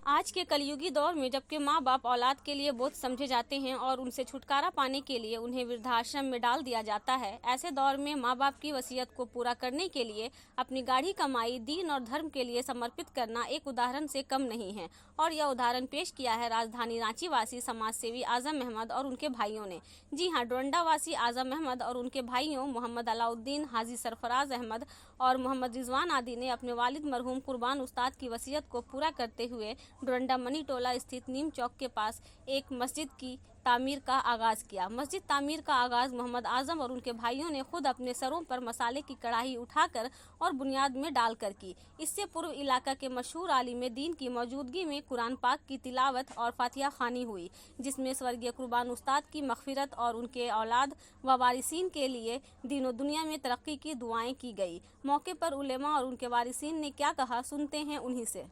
आज के कलयुगी दौर में जबकि माँ बाप औलाद के लिए बोझ समझे जाते हैं और उनसे छुटकारा पाने के लिए उन्हें वृद्धाश्रम में डाल दिया जाता है, ऐसे दौर में माँ बाप की वसीयत को पूरा करने के लिए अपनी गाढ़ी कमाई दीन और धर्म के लिए समर्पित करना एक उदाहरण से कम नहीं है। और यह उदाहरण पेश किया है राजधानी रांची वासी समाज सेवी आजम अहमद और उनके भाइयों ने। जी हाँ, डोरंडा वासी आजम अहमद और उनके भाइयों मोहम्मद अलाउद्दीन, हाजी सरफराज अहमद और मोहम्मद रिजवान आदि ने अपने वालिद मरहूम कुर्बान उस्ताद की वसीयत को पूरा करते हुए डोरंडा मनी टोला स्थित नीम चौक के पास एक मस्जिद की तामीर का आगाज़ किया। मस्जिद तामीर का आगाज़ मोहम्मद आजम और उनके भाइयों ने खुद अपने सरों पर मसाले की कढ़ाई उठाकर और बुनियाद में डालकर की। इससे पूर्व इलाका के मशहूर आलिम दीन की मौजूदगी में कुरान पाक की तिलावत और फातिहा खानी हुई, जिसमें स्वर्गीय कुर्बान उस्ताद की मग़फ़िरत और उनके औलाद व वारिसीन के लिए दीनों दुनिया में तरक्की की दुआएं की गई। मौके पर उलेमा और उनके वारिसीन ने क्या कहा, सुनते हैं उन्हीं से।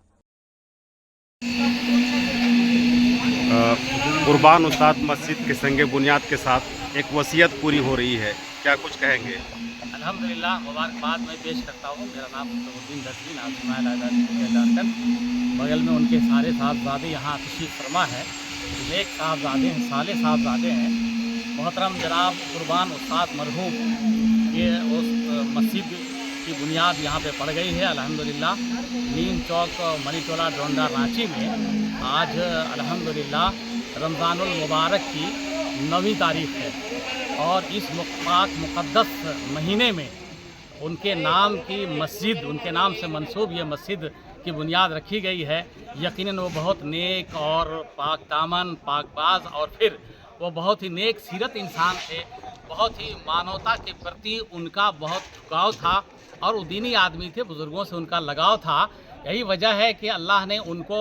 कुर्बान उस्ताद मस्जिद के संगे बुनियाद के साथ एक वसीयत पूरी हो रही है, क्या कुछ कहेंगे? अल्हम्दुलिल्लाह, मुबारकबाद मैं पेश करता हूँ। मेरा नाम मुस्तफीन दसवीं जानकर बगल में उनके सारे साहबजादे यहाँ तशरीफ़ फरमा है। नेक साहबजादे हैं, साले साहबजादे हैं। मोहतरम जनाब कुर्बान उस्ताद मरहूम ये उस मस्जिद की बुनियाद यहाँ पे पड़ गई है अल्हम्दुलिल्लाह। नीम चौक मनी टोला डोरंडा रांची में आज अल्हम्दुलिल्लाह रमज़ानुल मुबारक की 9वीं तारीख़ है और इस पाक मुक़द्दस महीने में उनके नाम की मस्जिद, उनके नाम से मंसूब ये मस्जिद की बुनियाद रखी गई है। यकीनन वो बहुत नेक और पाक दामन, पाकबाज और फिर वो बहुत ही नेक सीरत इंसान थे। बहुत ही मानवता के प्रति उनका बहुत झुकाव था और वो दीनी आदमी थे, बुज़ुर्गों से उनका लगाव था। यही वजह है कि अल्लाह ने उनको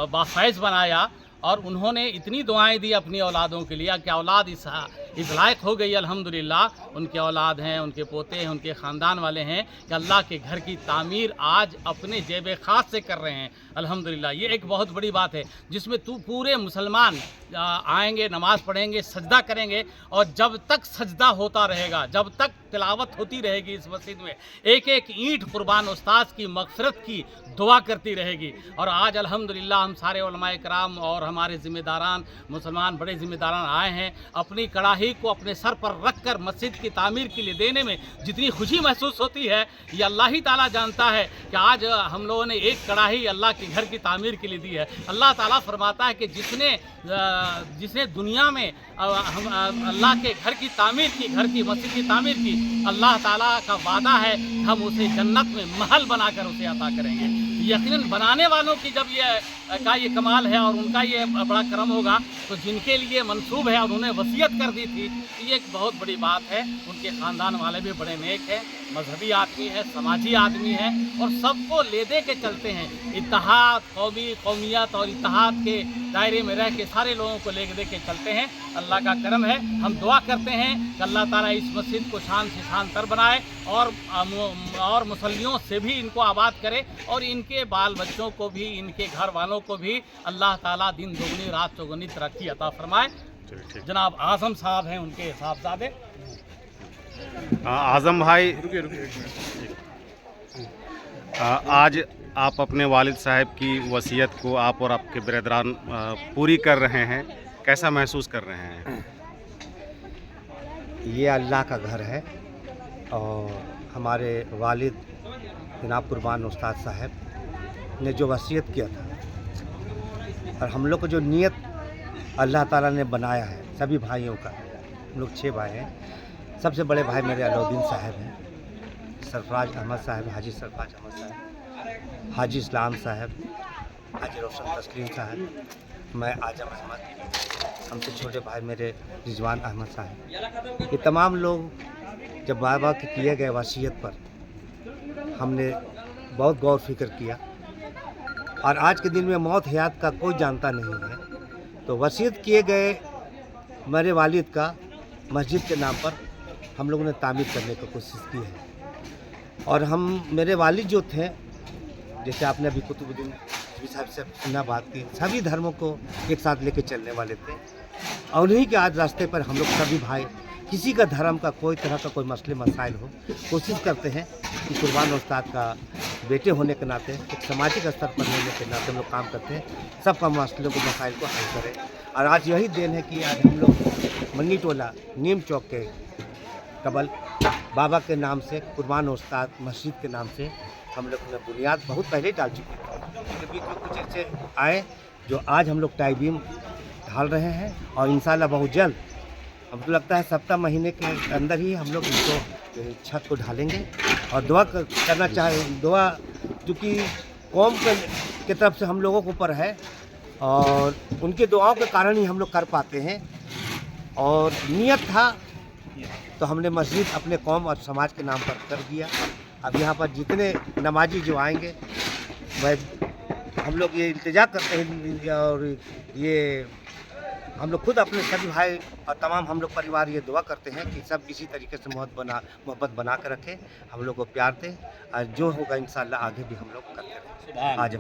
बाफ़ैज़ बनाया और उन्होंने इतनी दुआएं दी अपनी औलादों के लिए कि औलाद इस लायक हो गई अल्हम्दुलिल्लाह। उनके औलाद हैं, उनके पोते हैं, उनके ख़ानदान वाले हैं कि अल्लाह के घर की तामीर आज अपने जेब ख़ास से कर रहे हैं अल्हम्दुलिल्लाह। ये एक बहुत बड़ी बात है जिसमें पूरे मुसलमान आएंगे, नमाज़ पढ़ेंगे, सजदा करेंगे और जब तक सजदा होता रहेगा, जब तक तिलावत होती रहेगी इस मस्जिद में, एक एक ईंट कुर्बान उस्ताद की मग़फ़िरत की दुआ करती रहेगी। और आज अल्हम्दुलिल्लाह हम सारे उलमाए कराम और हमारे ज़िम्मेदारान, मुसलमान बड़े ज़िम्मेदारान आए हैं। अपनी कड़ाही को अपने सर पर रख कर मस्जिद की तामीर के लिए देने में जितनी खुशी महसूस होती है ये अल्लाह ही ताला जानता है कि आज हम लोगों ने एक कड़ाही अल्लाह के घर की तामीर के लिए दी है। अल्लाह ताला फरमाता है कि जिसने दुनिया में अल्लाह के घर की तामीर की, घर की मस्जिद की तामीर की, अल्लाह ताला का वादा है हम उसे जन्नत में महल बनाकर उसे अता करेंगे। यकीनन बनाने वालों की जब ये कमाल है और उनका ये बड़ा करम होगा तो जिनके लिए मंसूब है और उन्हें वसीयत कर दी थी, ये एक बहुत बड़ी बात है। उनके ख़ानदान वाले भी बड़े नेक हैं, मजहबी आदमी है, समाजी आदमी है और सबको ले दे के चलते हैं। इत्तेहाद, कौमियत और इत्तेहाद के दायरे में रह के सारे लोगों को ले दे के चलते हैं। अल्लाह का करम है। हम दुआ करते हैं कि अल्लाह ताला इस मस्जिद को शान से शान तर बनाए और मुसल्लियों से भी इनको आबाद करे और इनके बाल बच्चों को भी, इनके घर वालों को भी अल्लाह ताला दिन दोगुनी रात चौगुनी तरक्की अता फरमाए। जनाब आज़म साहब हैं उनके साहबजादे। आज़म भाई, आज आप अपने वालिद साहब की वसीयत को आप और आपके बिरादरान पूरी कर रहे हैं, कैसा महसूस कर रहे हैं? ये अल्लाह का घर है और हमारे वालिद जनाब कुर्बान उस्ताद साहब ने जो वसीयत किया था और हम लोग को जो नियत अल्लाह ताला ने बनाया है सभी भाइयों का, हम लोग 6 भाई हैं। सबसे बड़े भाई मेरे अलाउद्दीन साहब हैं, सरफराज अहमद साहब, हाजी सरफराज अहमद साहब, हाजी इस्लाम साहब, हाजी रोशन तस्लीम साहब, मैं आजम अहमद, हमसे छोटे भाई मेरे रिजवान अहमद साहब। ये तमाम लोग जब बाबा के किए गए वसीयत पर हमने बहुत गौर फिक्र किया और आज के दिन में मौत हयात का कोई जानता नहीं है, तो वसीयत किए गए मेरे वालिद का मस्जिद के नाम पर हम लोगों ने तामीर करने की कोशिश की है। और हम मेरे वालिद जो थे, जैसे आपने अभी कुतुबुद्दीन साहब से सुना बात की, सभी धर्मों को एक साथ लेके चलने वाले थे और उन्हीं के आज रास्ते पर हम लोग सभी भाई, किसी का धर्म का कोई तरह का कोई मसले मसाइल हो, कोशिश करते हैं कि कुर्बान उस्ताद का बेटे होने के नाते, एक सामाजिक स्तर पर होने के नाते हम लोग काम करते हैं, सबका मसलों को मसाइल को हल करें। और आज यही देन है कि आज हम लोग मन्नी टोला नीम चौक के कबल बाबा के नाम से कुर्बान उस्ताद मस्जिद के नाम से हम लोग ने बुनियाद बहुत पहले डाल चुके थे। उसके बीच में कुछ ऐसे आए जो आज हम लोग टाई बीम ढाल रहे हैं और इंशाल्लाह बहुत जल्द हमको लगता है सप्ताह महीने के अंदर ही हम लोग इसको छत को ढालेंगे। और दुआ करना चाहे दुआ क्योंकि कौम के तरफ से हम लोगों के ऊपर है और उनके दुआओं के कारण ही हम लोग कर पाते हैं। और नियत था तो हमने मस्जिद अपने कौम और समाज के नाम पर कर दिया। अब यहाँ पर जितने नमाजी जो आएंगे वह हम लोग ये इल्तिजा करते हैं और ये हम लोग खुद अपने सभी भाई और तमाम हम लोग परिवार ये दुआ करते हैं कि सब इसी तरीके से मोहब्बत बना कर रखें, हम लोग को प्यार दें और जो होगा इंशाल्लाह आगे भी हम लोग करते रहें। आज